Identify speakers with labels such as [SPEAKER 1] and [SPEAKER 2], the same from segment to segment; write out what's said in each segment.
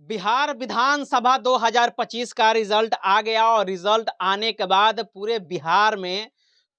[SPEAKER 1] बिहार विधानसभा 2025 का रिजल्ट आ गया और रिजल्ट आने के बाद पूरे बिहार में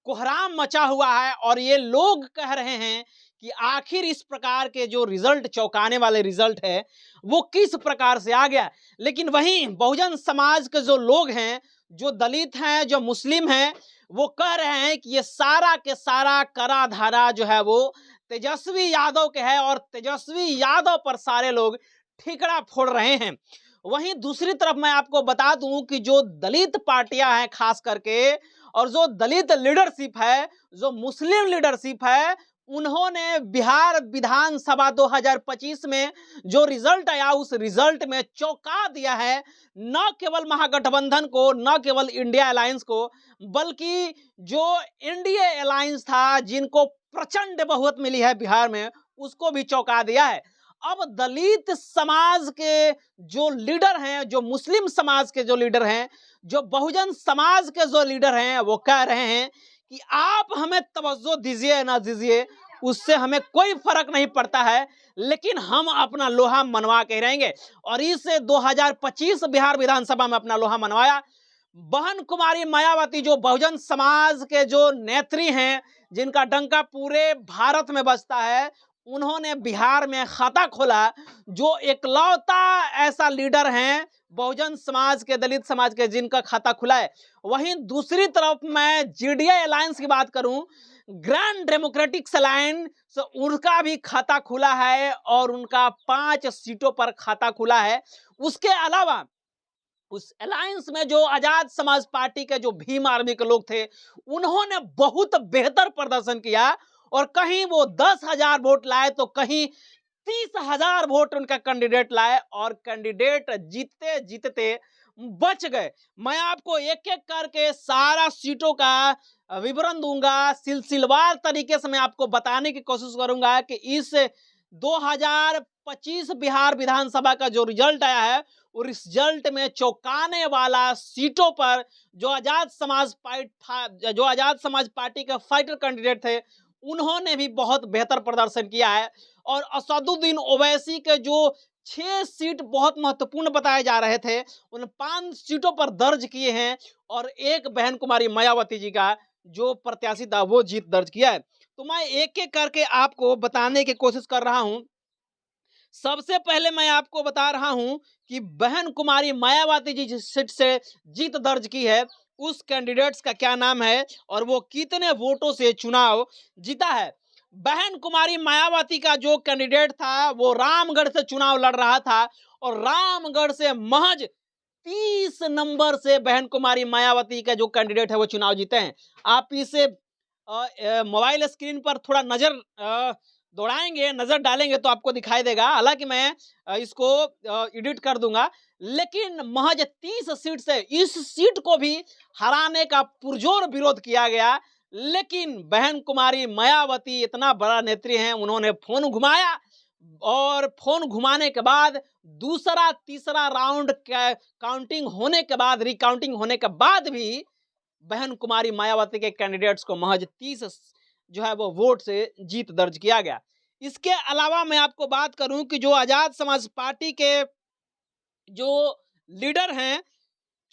[SPEAKER 1] कोहराम मचा हुआ है और ये लोग कह रहे हैं कि आखिर इस प्रकार के जो रिजल्ट चौंकाने वाले रिजल्ट है वो किस प्रकार से आ गया। लेकिन वहीं बहुजन समाज के जो लोग हैं, जो दलित हैं, जो मुस्लिम हैं, वो कह रहे हैं कि ये सारा के सारा करा धारा जो है वो तेजस्वी यादव के है और तेजस्वी यादव पर सारे लोग ठिकरा फोड़ रहे हैं। वहीं दूसरी तरफ मैं आपको बता दूं कि जो दलित पार्टियां हैं खास करके और जो दलित लीडरशिप है, जो मुस्लिम लीडरशिप है, उन्होंने बिहार विधानसभा 2025 में जो रिजल्ट आया उस रिजल्ट में चौंका दिया है न केवल महागठबंधन को, न केवल इंडिया अलायंस को, बल्कि जो एनडीए अलायंस था जिनको प्रचंड बहुमत मिली है बिहार में, उसको भी चौंका दिया है। अब दलित समाज के जो लीडर हैं, जो मुस्लिम समाज के जो लीडर हैं, जो बहुजन समाज के जो लीडर हैं, वो कह रहे हैं कि आप हमें तवज्जो दीजिए ना दीजिए, उससे हमें कोई फर्क नहीं पड़ता है, लेकिन हम अपना लोहा मनवा के रहेंगे। और इस 2025 बिहार विधानसभा में अपना लोहा मनवाया। बहन कुमारी मायावती जो बहुजन समाज के जो नेत्री हैं, जिनका डंका पूरे भारत में बजता है, उन्होंने बिहार में खाता खोला। जो एकलौता ऐसा लीडर हैं बहुजन समाज के, दलित समाज के, जिनका खाता खुला है। वहीं दूसरी तरफ मैं जीडीए अलायंस की बात करूं, ग्रैंड डेमोक्रेटिक अलायंस, उनका भी खाता खुला है और उनका 5 सीटों पर खाता खुला है। उसके अलावा उस अलायंस में जो आजाद समाज पार्टी के जो भीम आर्मी के लोग थे, उन्होंने बहुत बेहतर प्रदर्शन किया और कहीं वो 10,000 वोट लाए तो कहीं 30,000 वोट उनका कैंडिडेट लाए और कैंडिडेट जीतते जीतते बच गए। मैं आपको एक एक करके सारा सीटों का विवरण दूंगा, सिलसिलेवार तरीके से मैं आपको बताने की कोशिश करूंगा कि इस 2025 बिहार विधानसभा का जो रिजल्ट आया है और रिजल्ट में चौंकाने वाला सीटों पर जो आजाद समाज पार्टी के फाइटर कैंडिडेट थे, उन्होंने भी बहुत बेहतर प्रदर्शन किया है। और असदुद्दीन ओवैसी के जो 6 सीट बहुत महत्वपूर्ण बताए जा रहे थे, उन 5 सीटों पर दर्ज किए हैं और एक बहन कुमारी मायावती जी का जो प्रत्याशी था वो जीत दर्ज किया है। तो मैं एक एक करके आपको बताने की कोशिश कर रहा हूं। सबसे पहले मैं आपको बता रहा हूं कि बहन कुमारी मायावती जी जिस सीट से जीत दर्ज की है, उस कैंडिडेट्स का क्या नाम है और वो कितने वोटों से चुनाव जीता है। बहन कुमारी मायावती का जो कैंडिडेट था वो रामगढ़ से चुनाव लड़ रहा था और रामगढ़ से महज 30 नंबर से बहन कुमारी मायावती का जो कैंडिडेट है वो चुनाव जीते हैं। आप इसे मोबाइल स्क्रीन पर थोड़ा नजर दौड़ाएंगे, नजर डालेंगे तो आपको दिखाई देगा। हालांकि मैं इसको एडिट कर दूंगा, लेकिन महज 30 सीट से इस सीट को भी हराने का पुरजोर विरोध किया गया। लेकिन बहन कुमारी मायावती इतना बड़ा नेत्री हैं, उन्होंने फोन घुमाया और फोन घुमाने के बाद दूसरा तीसरा राउंड काउंटिंग होने के बाद, रिकाउंटिंग होने के बाद भी बहन कुमारी मायावती के कैंडिडेट्स को महज 30 जो है वो वोट से जीत दर्ज किया गया। इसके अलावा मैं आपको बात करूं कि जो आजाद समाज पार्टी के जो लीडर हैं,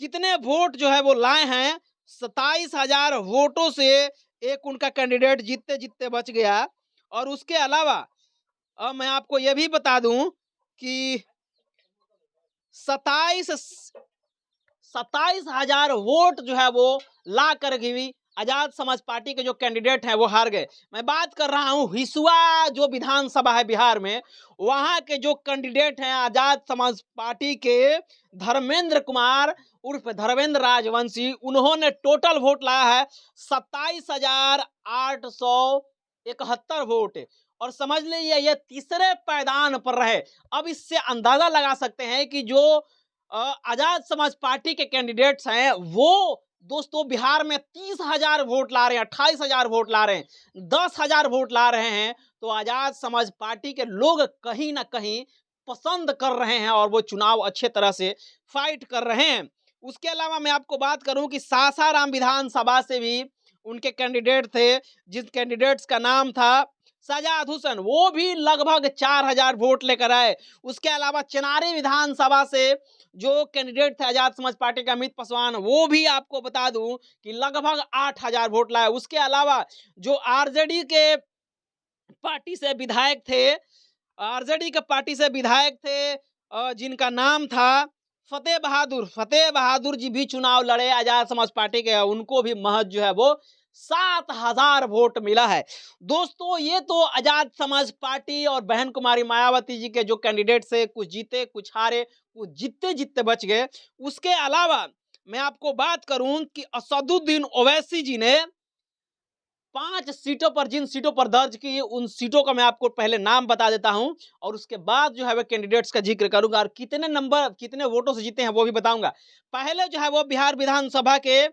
[SPEAKER 1] कितने वोट जो है वो लाए हैं, 27,000 वोटों से एक उनका कैंडिडेट जीतते जीतते बच गया। और उसके अलावा अब मैं आपको यह भी बता दूं कि 27,000 वोट जो है वो ला कर भी आजाद समाज पार्टी के जो कैंडिडेट हैं वो हार गए। मैं बात कर रहा हूं हिसुआ जो विधानसभा है बिहार में, वहां के जो कैंडिडेट हैं आजाद समाज पार्टी के धर्मेंद्र कुमार उर्फ धर्मेंद्र राजवंशी, उन्होंने टोटल वोट लाया है 27,871 वोट और समझ लीजिए ये तीसरे पायदान पर रहे। अब इससे अंदाजा लगा सकते हैं कि जो आजाद समाज पार्टी के कैंडिडेट्स हैं वो दोस्तों बिहार में 30,000 वोट ला रहे हैं, 28,000 वोट ला रहे हैं, 10,000 वोट ला रहे हैं। तो आजाद समाज पार्टी के लोग कहीं ना कहीं पसंद कर रहे हैं और वो चुनाव अच्छे तरह से फाइट कर रहे हैं। उसके अलावा मैं आपको बात करूं कि सासाराम विधानसभा से भी उनके कैंडिडेट थे, जिस कैंडिडेट्स का नाम था सजाद हुसैन वो भी लगभग 4000 वोट लेकर आए। उसके अलावा चनारी विधानसभा से जो कैंडिडेट थे आजाद समाज पार्टी के अमित पासवान, वो भी आपको बता दूं कि लगभग 8000 वोट लाए। उसके अलावा जो आरजेडी के पार्टी से विधायक थे, आरजेडी के पार्टी से विधायक थे जिनका नाम था फतेह बहादुर जी भी चुनाव लड़े आजाद समाज पार्टी के, उनको भी महज जो है वो 7000 वोट मिला है। दोस्तों ये तो आजाद समाज पार्टी और बहन कुमारी मायावती जी के जो कैंडिडेट से कुछ जीते कुछ हारे, कुछ जीतते जीतते बच गए। उसके अलावा मैं आपको बात करूं कि असदुद्दीन ओवैसी जी ने 5 सीटों पर, जिन सीटों पर दर्ज की, उन सीटों का मैं आपको पहले नाम बता देता हूं और उसके बाद जो है वो कैंडिडेट्स का जिक्र करूंगा और कितने नंबर कितने वोटों से जीते हैं वो भी बताऊंगा। पहले जो है वो बिहार विधानसभा के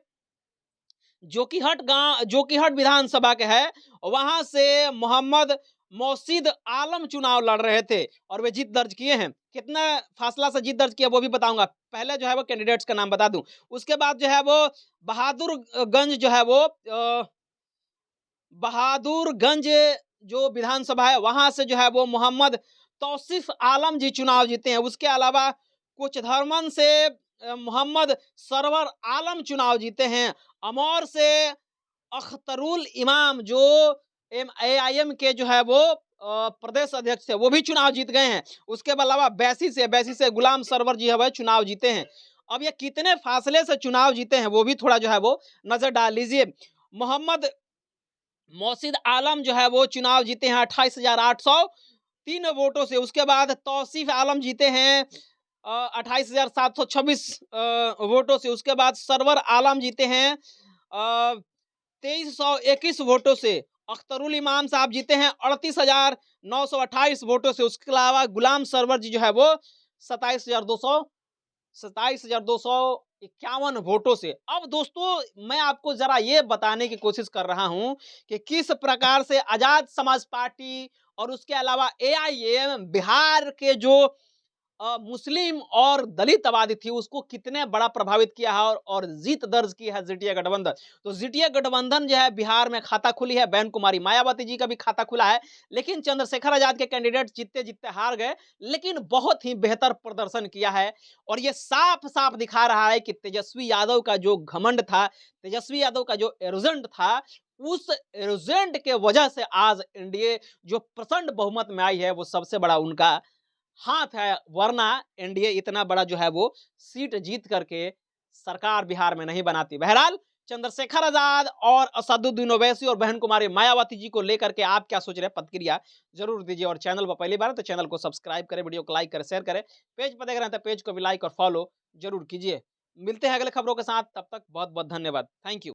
[SPEAKER 1] जोकीहट विधानसभा के है, वहां से मोहम्मद मौसीद आलम चुनाव लड़ रहे थे और वे जीत दर्ज किए हैं। कितना फासला से जीत दर्ज किया वो भी बताऊंगा। पहले जो है वो कैंडिडेट्स का नाम बता दूं। उसके बाद जो है वो बहादुरगंज जो है वो बहादुरगंज जो विधानसभा है वहां से जो है वो मोहम्मद तौसीफ आलम जी चुनाव जीते हैं। उसके अलावा कुछ धर्मन से मोहम्मद सरवर आलम चुनाव जीते हैं। अमौर से अख्तरुल इमाम जो AIM के जो है वो प्रदेश अध्यक्ष थे वो भी चुनाव जीत गए हैं। उसके अलावा बैसी से गुलाम सरवर जी है वह चुनाव जीते हैं। अब ये कितने फासले से चुनाव जीते हैं वो भी थोड़ा जो है वो नजर डाल लीजिए। मोहम्मद मौसीद आलम जो है वो चुनाव जीते हैं 28,803 वोटों से। उसके बाद तौसीफ आलम जीते हैं 28,726 वोटों से। उसके बाद सरवर आलम जीते हैं 2321 वोटों से। अख्तरुल इमाम साहब जीते हैं 38,928 वोटों से। उसके अलावा गुलाम सरवर जी जो है वो 27,251 वोटों से। अब दोस्तों मैं आपको जरा ये बताने की कोशिश कर रहा हूं कि किस प्रकार से आजाद समाज पार्टी और उसके अलावा AIM बिहार के जो मुस्लिम और दलित आबादी थी उसको कितने बड़ा प्रभावित किया है और जीत दर्ज की है जीटीए गठबंधन। तो जीटीए गठबंधन जो है बिहार में खाता खुली है, बहन कुमारी मायावती जी का भी खाता खुला है, लेकिन चंद्रशेखर आजाद के कैंडिडेट जीतते जीतते हार गए, लेकिन बहुत ही बेहतर प्रदर्शन किया है। और ये साफ साफ दिखा रहा है कि तेजस्वी यादव का जो घमंड था, तेजस्वी यादव का जो एरोजेंट था, उस एरोजेंट के वजह से आज एनडीए जो प्रचंड बहुमत में आई है वो सबसे बड़ा उनका हाथ है, वरना एनडीए इतना बड़ा जो है वो सीट जीत करके सरकार बिहार में नहीं बनाती। बहरहाल चंद्रशेखर आजाद और असदुद्दीन ओवैसी और बहन कुमारी मायावती जी को लेकर के आप क्या सोच रहे हैं, प्रतिक्रिया जरूर दीजिए। और चैनल पर पहली बार है तो चैनल को सब्सक्राइब करें, वीडियो को लाइक करें, शेयर करें। पेज पर देख रहे हैं तो पेज को भी लाइक और फॉलो जरूर कीजिए। मिलते हैं अगले खबरों के साथ, तब तक बहुत बहुत धन्यवाद। Thank you.